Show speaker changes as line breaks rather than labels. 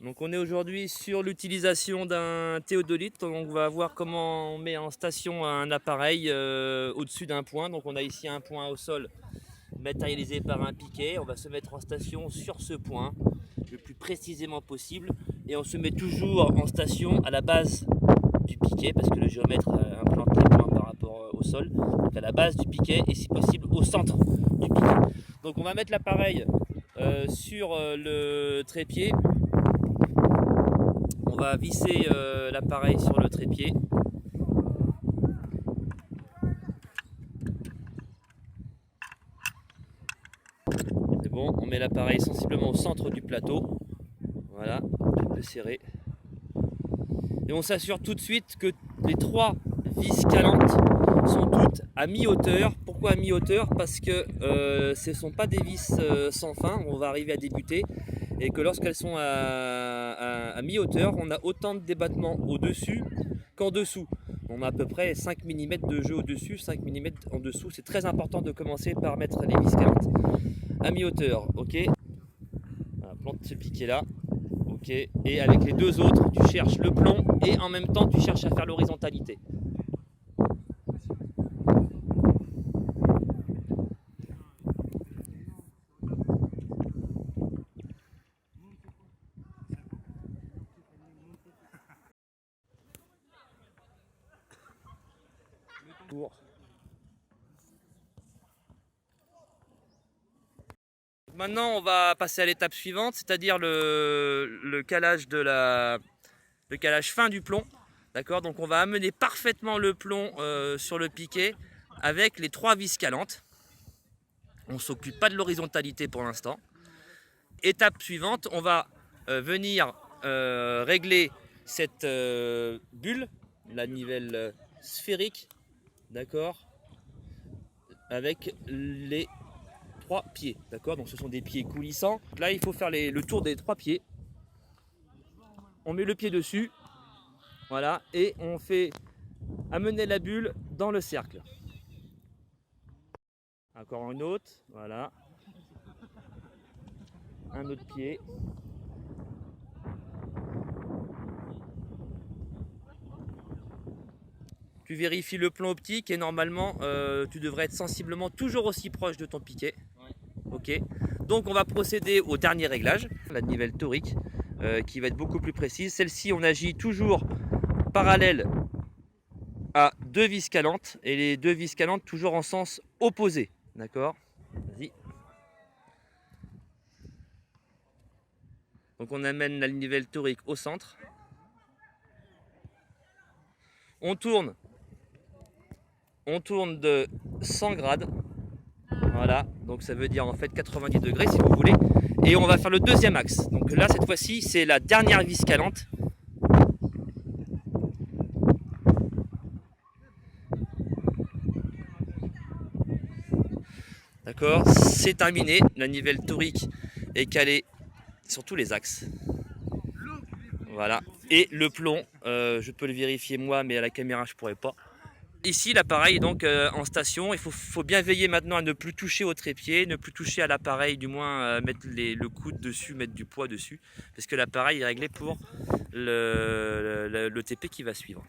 Donc on est aujourd'hui sur l'utilisation d'un théodolite. Donc on va voir comment on met en station un appareil au-dessus d'un point. Donc on a ici un point au sol matérialisé par un piquet. On va se mettre en station sur ce point le plus précisément possible. Et on se met toujours en station à la base du piquet parce que le géomètre implante les points par rapport au sol. Donc à la base du piquet et si possible au centre du piquet. Donc on va mettre l'appareil sur le trépied. On va visser l'appareil sur le trépied. C'est bon, on met l'appareil sensiblement au centre du plateau. Voilà, un peu serré. Et on s'assure tout de suite que les trois vis calantes sont toutes à mi-hauteur. Pourquoi à mi-hauteur? Parce que ce ne sont pas des vis sans fin, on va arriver à débuter. Et que lorsqu'elles sont à mi-hauteur, on a autant de débattement au-dessus qu'en dessous. On a à peu près 5 mm de jeu au-dessus, 5 mm en dessous. C'est très important de commencer par mettre les vis calantes à mi-hauteur. Ok, voilà, plante ce piquet là. Ok, et avec les deux autres, tu cherches le plomb et en même temps, tu cherches à faire l'horizontalité. Maintenant, on va passer à l'étape suivante, c'est-à-dire le calage le calage fin du plomb. D'accord, donc on va amener parfaitement le plomb sur le piquet avec les trois vis calantes. On ne s'occupe pas de l'horizontalité pour l'instant. Étape suivante, on va venir régler cette bulle, la nivelle sphérique, d'accord, avec les trois pieds, d'accord. Donc ce sont des pieds coulissants. Là, il faut faire le tour des trois pieds. On met le pied dessus, voilà, et on fait amener la bulle dans le cercle. Encore une autre, voilà. Un autre pied. Tu vérifies le plan optique et normalement tu devrais être sensiblement toujours aussi proche de ton piquet. Ok. Donc on va procéder au dernier réglage, la nivelle torique, qui va être beaucoup plus précise. Celle-ci, on agit toujours parallèle à deux vis calantes et les deux vis calantes toujours en sens opposé. D'accord. Vas-y. Donc on amène la nivelle torique au centre. On tourne de 100 grades. Voilà, donc ça veut dire en fait 90 degrés si vous voulez. Et on va faire le deuxième axe. Donc là, cette fois-ci, c'est la dernière vis calante. D'accord, c'est terminé. La nivelle torique est calée sur tous les axes. Voilà. Et le plomb, je peux le vérifier moi, mais à la caméra, je ne pourrais pas. Ici, l'appareil est donc en station. Il faut bien veiller maintenant à ne plus toucher au trépied, ne plus toucher à l'appareil, du moins mettre le coude dessus, mettre du poids dessus, parce que l'appareil est réglé pour le TP qui va suivre.